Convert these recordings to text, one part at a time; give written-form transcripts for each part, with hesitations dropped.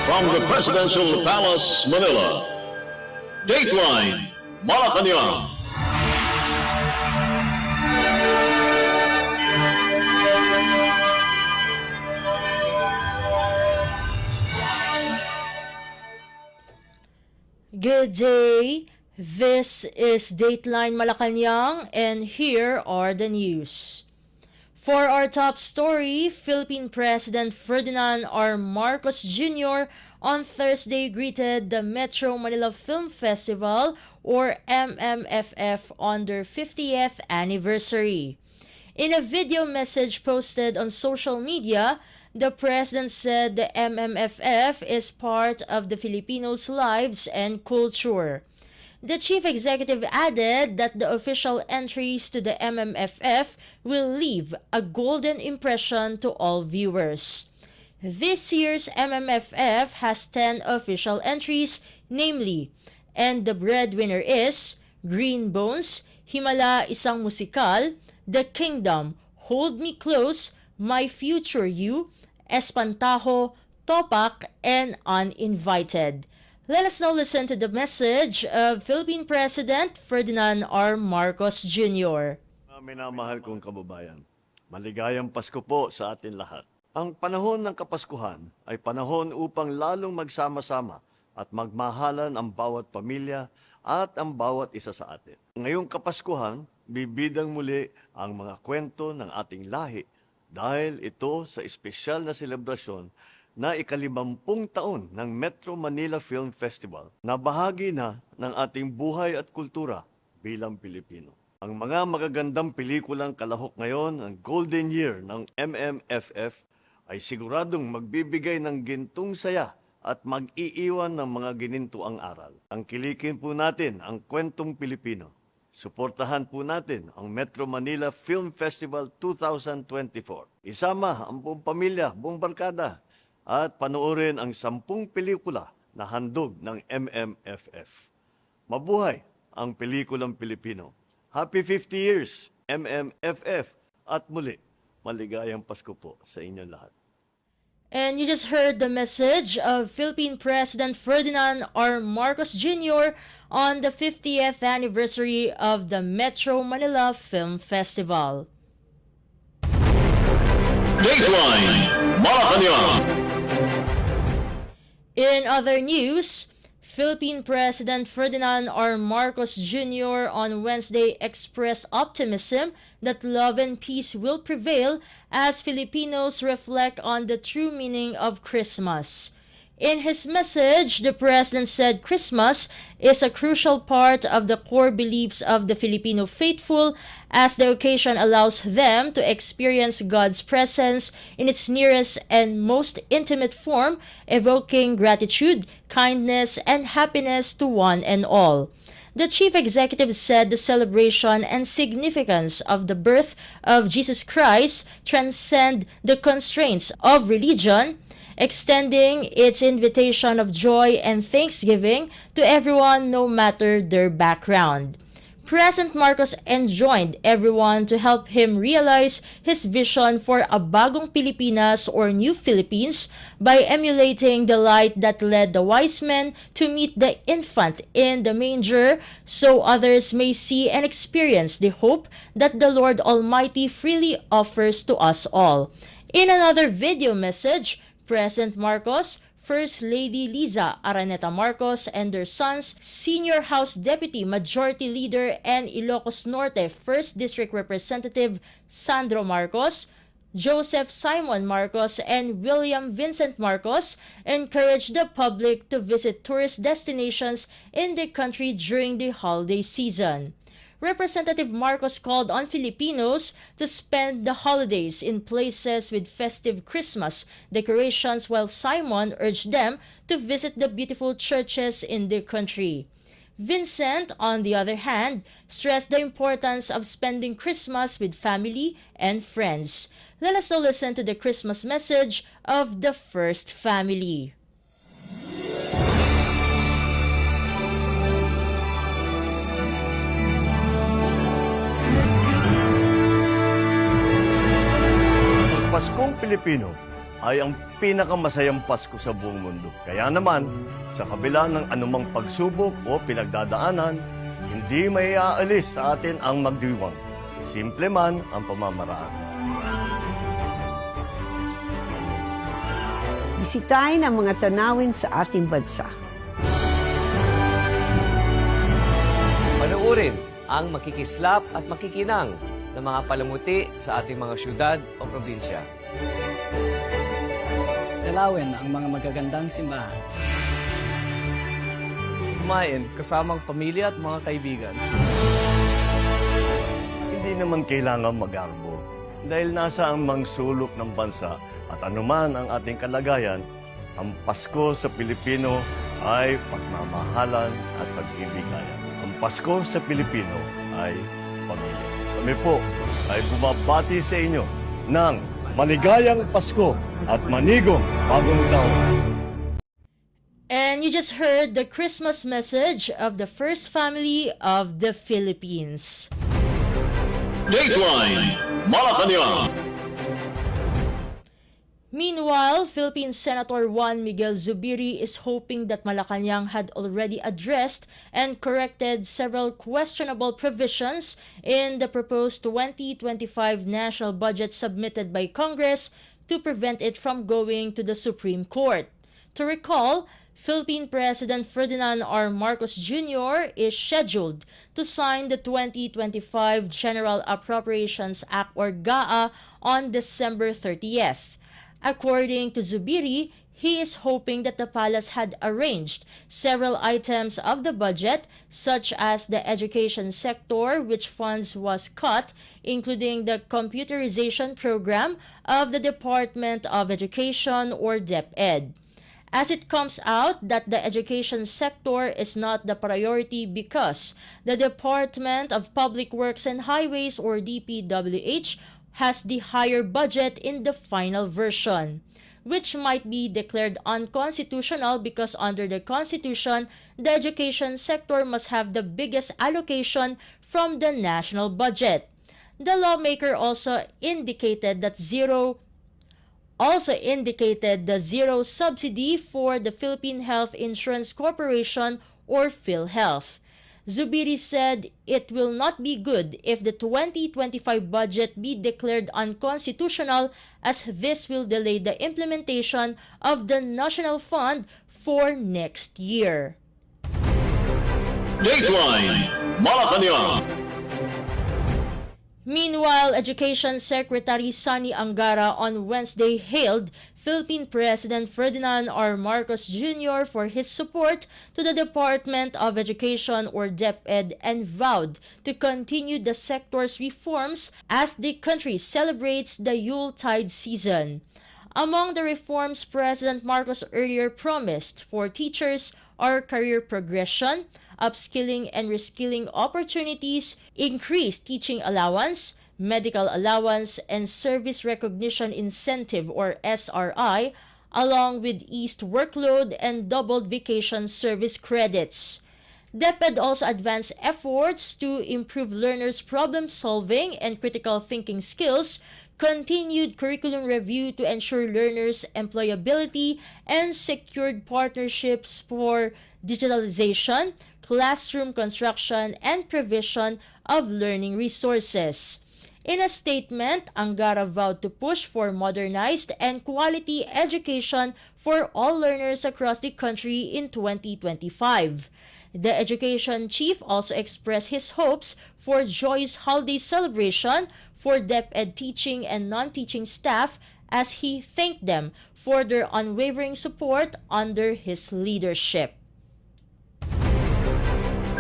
From the Presidential Palace, Manila, Dateline Malacañang. Good day. This is Dateline Malacañang, and here are the news. For our top story, Philippine President Ferdinand R. Marcos Jr. on Thursday greeted the Metro Manila Film Festival, or MMFF, on their 50th anniversary. In a video message posted on social media, the president said the MMFF is part of the Filipinos' lives and culture. The chief executive added that the official entries to the MMFF will leave a golden impression to all viewers. This year's MMFF has 10 official entries, namely, And the Breadwinner Is, Green Bones, Himala Isang Musikal, The Kingdom, Hold Me Close, My Future You, Espantajo, Topak, and Uninvited. Let us now listen to the message of Philippine President Ferdinand R. Marcos Jr. Minamahal kong kababayan, maligayang Pasko po sa atin lahat. Ang panahon ng Kapaskuhan ay panahon upang lalong magsama-sama at magmahalan ang bawat pamilya at ang bawat isa sa atin. Ngayong Kapaskuhan, bibidang muli ang mga kwento ng ating lahi dahil ito sa espesyal na selebrasyon na ika-50 taon ng Metro Manila Film Festival na bahagi na ng ating buhay at kultura bilang Pilipino. Ang mga magagandang pelikulang kalahok ngayon ng Golden Year ng MMFF ay siguradong magbibigay ng gintong saya at mag-iiwan ng mga ginintuang aral. Tangkilikin po natin ang kwentong Pilipino. Suportahan po natin ang Metro Manila Film Festival 2024. Isama ang buong pamilya, buong barkada, at panoorin ang 10 pelikula na handog ng MMFF. Mabuhay ang pelikulang Pilipino. Happy 50 years, MMFF, at muli, maligayang Pasko po sa inyong lahat. And you just heard the message of Philippine President Ferdinand R. Marcos Jr. on the 50th anniversary of the Metro Manila Film Festival. Dateline Malacañang. In other news, Philippine President Ferdinand R. Marcos Jr. on Wednesday expressed optimism that love and peace will prevail as Filipinos reflect on the true meaning of Christmas. In his message, the president said Christmas is a crucial part of the core beliefs of the Filipino faithful as the occasion allows them to experience God's presence in its nearest and most intimate form, evoking gratitude, kindness, and happiness to one and all. The chief executive said the celebration and significance of the birth of Jesus Christ transcend the constraints of religion, extending its invitation of joy and thanksgiving to everyone no matter their background. President Marcos enjoined everyone to help him realize his vision for a bagong Pilipinas or New Philippines by emulating the light that led the wise men to meet the infant in the manger, so others may see and experience the hope that the Lord Almighty freely offers to us all. In another video message, President Marcos, First Lady Liza Araneta Marcos and their sons, Senior House Deputy Majority Leader and Ilocos Norte 1st District Representative Sandro Marcos, Joseph Simon Marcos, and William Vincent Marcos encouraged the public to visit tourist destinations in the country during the holiday season. Representative Marcos called on Filipinos to spend the holidays in places with festive Christmas decorations, while Simon urged them to visit the beautiful churches in the country. Vincent, on the other hand, stressed the importance of spending Christmas with family and friends. Let us now listen to the Christmas message of the first family. Paskong Pilipino ay ang pinakamasayang Pasko sa buong mundo. Kaya naman, sa kabila ng anumang pagsubok o pinagdadaanan, hindi may aalis sa atin ang magdiwang. Simple man ang pamamaraan. Bisitahin ang mga tanawin sa ating bansa. Panuorin ang makikislap at makikinang ng mga palamuti sa ating mga syudad o probinsya. Dalawin ang mga magagandang simbahan. Kumain kasamang pamilya at mga kaibigan. Hindi naman kailangan mag-arbo dahil nasa ang sulok ng bansa at anuman ang ating kalagayan, ang Pasko sa Pilipino ay pagmamahalan at pag-ibigayan. Ang Pasko sa Pilipino ay pamilya. Kami po ay bumabati sa inyo ng maligayang Pasko at manigong bagong taon. And you just heard the Christmas message of the first family of the Philippines. Dateline Malacañang. Meanwhile, Philippine Senator Miguel Zubiri is hoping that Malacañang had already addressed and corrected several questionable provisions in the proposed 2025 national budget submitted by Congress to prevent it from going to the Supreme Court. To recall, Philippine President Ferdinand R. Marcos Jr. is scheduled to sign the 2025 General Appropriations Act or GAA on December 30th. According to Zubiri, he is hoping that the palace had arranged several items of the budget, such as the education sector, which funds was cut, including the computerization program of the Department of Education or DepEd. As it comes out that the education sector is not the priority because the Department of Public Works and Highways or DPWH has the higher budget in the final version, which might be declared unconstitutional because under the Constitution, the education sector must have the biggest allocation from the national budget. The lawmaker also indicated the zero subsidy for the Philippine Health Insurance Corporation or PhilHealth. Zubiri said it will not be good if the 2025 budget be declared unconstitutional as this will delay the implementation of the National Fund for next year. Dateline Malacañang. Meanwhile, Education Secretary Sonny Angara on Wednesday hailed Philippine President Ferdinand R. Marcos Jr. for his support to the Department of Education or DepEd and vowed to continue the sector's reforms as the country celebrates the Yuletide season. Among the reforms President Marcos earlier promised for teachers are career progression, upskilling and reskilling opportunities, increased teaching allowance, medical allowance, and service recognition incentive or SRI, along with eased workload and doubled vacation service credits. DepEd also advanced efforts to improve learners' problem-solving and critical thinking skills, continued curriculum review to ensure learners' employability, and secured partnerships for digitalization, classroom construction, and provision of learning resources. In a statement, Angara vowed to push for modernized and quality education for all learners across the country in 2025. The education chief also expressed his hopes for joyous holiday celebration for DepEd teaching and non-teaching staff as he thanked them for their unwavering support under his leadership.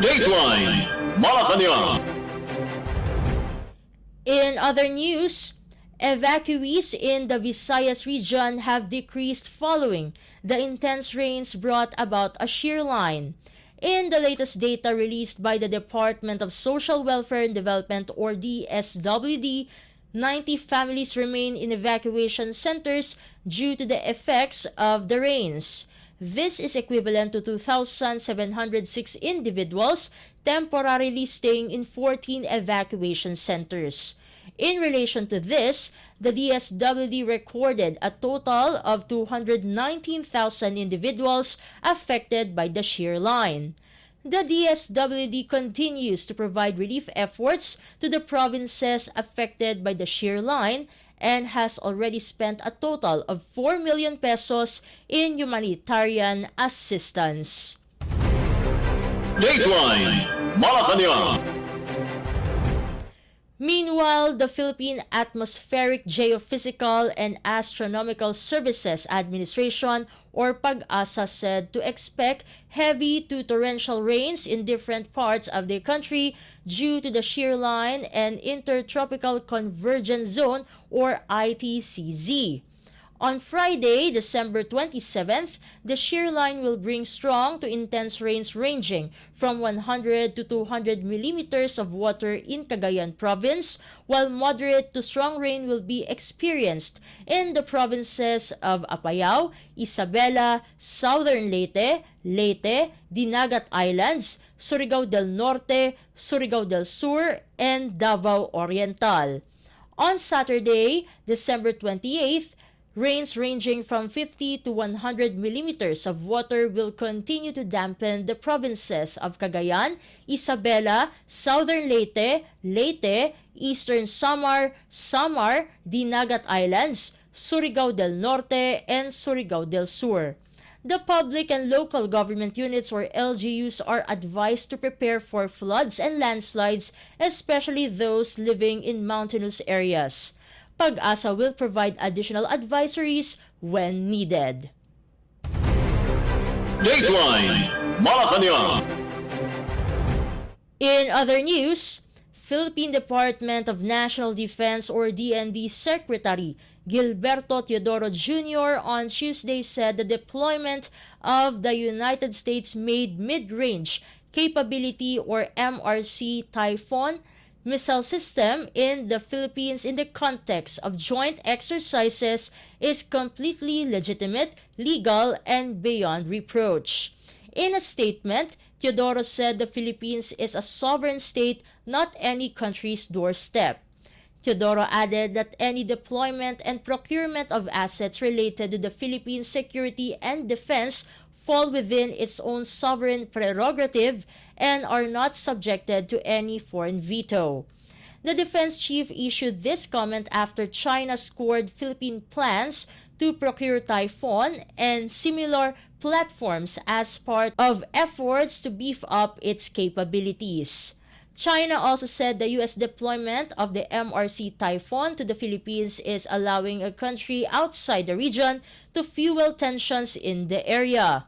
Dateline Malacañang. In other news, evacuees in the Visayas region have decreased following the intense rains brought about a shear line. In the latest data released by the Department of Social Welfare and Development or DSWD, 90 families remain in evacuation centers due to the effects of the rains. This is equivalent to 2,706 individuals temporarily staying in 14 evacuation centers. In relation to this, the DSWD recorded a total of 219,000 individuals affected by the shear line. The DSWD continues to provide relief efforts to the provinces affected by the shear line and has already spent a total of 4 million pesos in humanitarian assistance. Dateline Malacañang. Meanwhile, the Philippine Atmospheric, Geophysical, and Astronomical Services Administration or Pagasa said to expect heavy to torrential rains in different parts of the country due to the shear line and Intertropical Convergence Zone or ITCZ. On Friday, December 27th, the shear line will bring strong to intense rains ranging from 100 to 200 millimeters of water in Cagayan province, while moderate to strong rain will be experienced in the provinces of Apayao, Isabela, Southern Leyte, Dinagat Islands, Surigao del Norte, Surigao del Sur, and Davao Oriental. On Saturday, December 28th, rains ranging from 50 to 100 millimeters of water will continue to dampen the provinces of Cagayan, Isabela, Southern Leyte, Eastern Samar, Dinagat Islands, Surigao del Norte, and Surigao del Sur. The public and local government units or LGUs are advised to prepare for floods and landslides, especially those living in mountainous areas. Pag-asa will provide additional advisories when needed. Dateline Malacañang. In other news, Philippine Department of National Defense or DND Secretary Gilberto Teodoro Jr. on Tuesday said the deployment of the United States-made mid-range capability or MRC Typhoon missile system in the Philippines in the context of joint exercises is completely legitimate, legal, and beyond reproach. In a statement, Teodoro said the Philippines is a sovereign state, not any country's doorstep. Teodoro added that any deployment and procurement of assets related to the Philippine security and defense fall within its own sovereign prerogative and are not subjected to any foreign veto. The defense chief issued this comment after China scored Philippine plans to procure Typhoon and similar platforms as part of efforts to beef up its capabilities. China also said the U.S. deployment of the MRC Typhoon to the Philippines is allowing a country outside the region to fuel tensions in the area.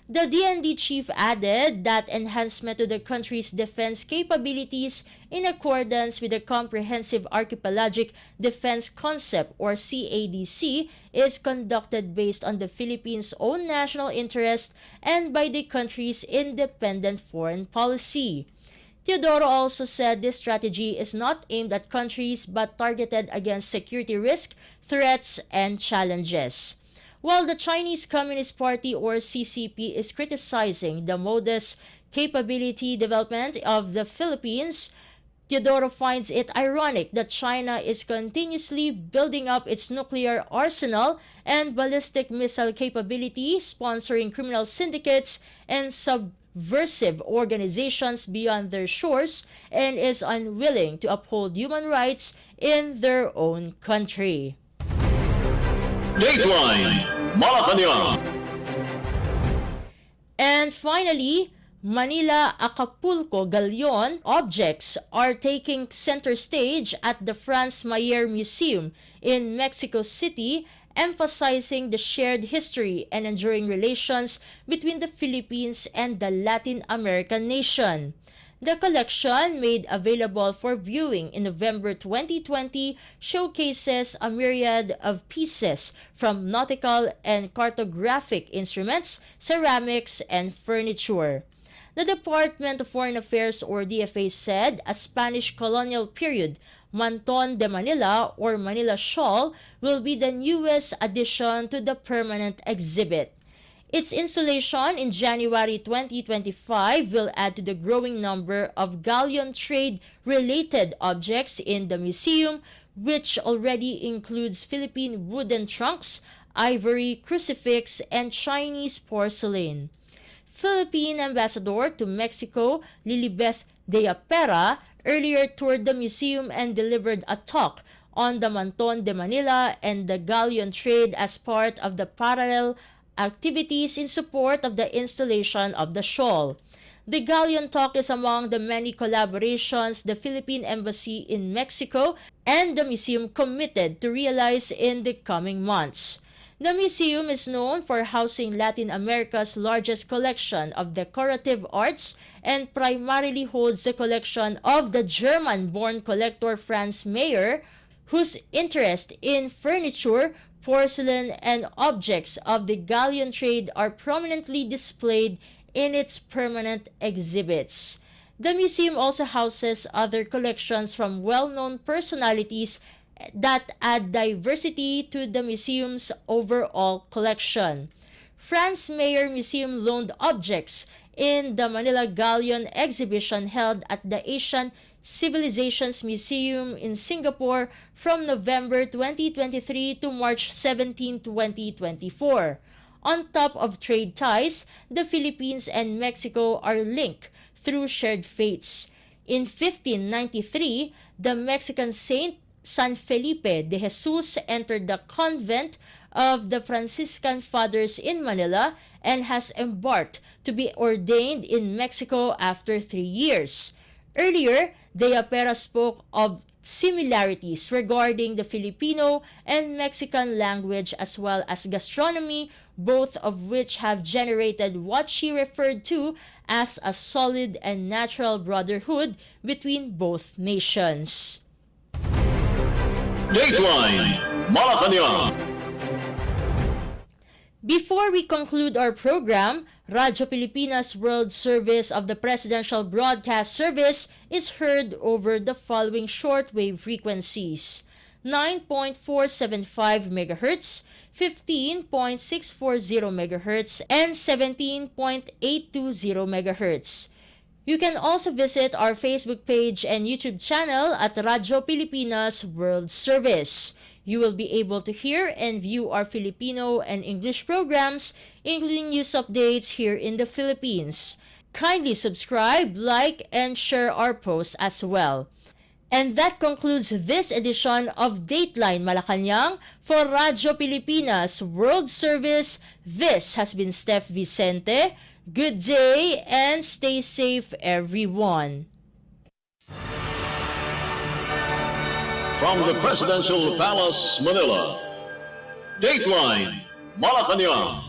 The DND chief added that enhancement to the country's defense capabilities in accordance with the Comprehensive Archipelagic Defense Concept or CADC is conducted based on the Philippines' own national interest and by the country's independent foreign policy. Teodoro also said this strategy is not aimed at countries but targeted against security risk, threats, and challenges. While the Chinese Communist Party or CCP is criticizing the modest capability development of the Philippines, Teodoro finds it ironic that China is continuously building up its nuclear arsenal and ballistic missile capability, sponsoring criminal syndicates and subversive organizations beyond their shores, and is unwilling to uphold human rights in their own country. Dateline Malacañang. And finally, Manila-Acapulco galleon objects are taking center stage at the Franz Mayer Museum in Mexico City, emphasizing the shared history and enduring relations between the Philippines and the Latin American nation. The collection, made available for viewing in November 2020, showcases a myriad of pieces from nautical and cartographic instruments, ceramics, and furniture. The Department of Foreign Affairs or DFA said a Spanish colonial period Manton de Manila or Manila Shawl will be the newest addition to the permanent exhibit. Its installation in January 2025 will add to the growing number of galleon trade-related objects in the museum, which already includes Philippine wooden trunks, ivory, crucifix, and Chinese porcelain. Philippine Ambassador to Mexico, Lilibeth de Apera, earlier toured the museum and delivered a talk on the Manton de Manila and the galleon trade as part of the parallel activities in support of the installation of the shawl. The Galleon Talk is among the many collaborations the Philippine Embassy in Mexico and the museum committed to realize in the coming months. The museum is known for housing Latin America's largest collection of decorative arts and primarily holds the collection of the German-born collector Franz Mayer, whose interest in furniture, porcelain, and objects of the galleon trade are prominently displayed in its permanent exhibits. The museum also houses other collections from well-known personalities that add diversity to the museum's overall collection. Franz Mayer Museum loaned objects in the Manila Galleon exhibition held at the Asian Civilizations Museum in Singapore from November 2023 to March 17, 2024. On top of trade ties, the Philippines and Mexico are linked through shared fates. In 1593, the Mexican saint San Felipe de Jesus entered the convent of the Franciscan Fathers in Manila and has embarked to be ordained in Mexico after 3 years. Earlier, De Apera spoke of similarities regarding the Filipino and Mexican language as well as gastronomy, both of which have generated what she referred to as a solid and natural brotherhood between both nations. Dateline Malacañang. Before we conclude our program, Radyo Pilipinas World Service of the Presidential Broadcast Service is heard over the following shortwave frequencies: 9.475 MHz, 15.640 MHz, and 17.820 MHz. You can also visit our Facebook page and YouTube channel at Radyo Pilipinas World Service. You will be able to hear and view our Filipino and English programs, including news updates here in the Philippines. Kindly subscribe, like, and share our posts as well. And that concludes this edition of Dateline Malacañang for Radyo Pilipinas World Service. This has been Steph Vicente. Good day and stay safe, everyone. From the Presidential Palace, Manila, Dateline Malacañang.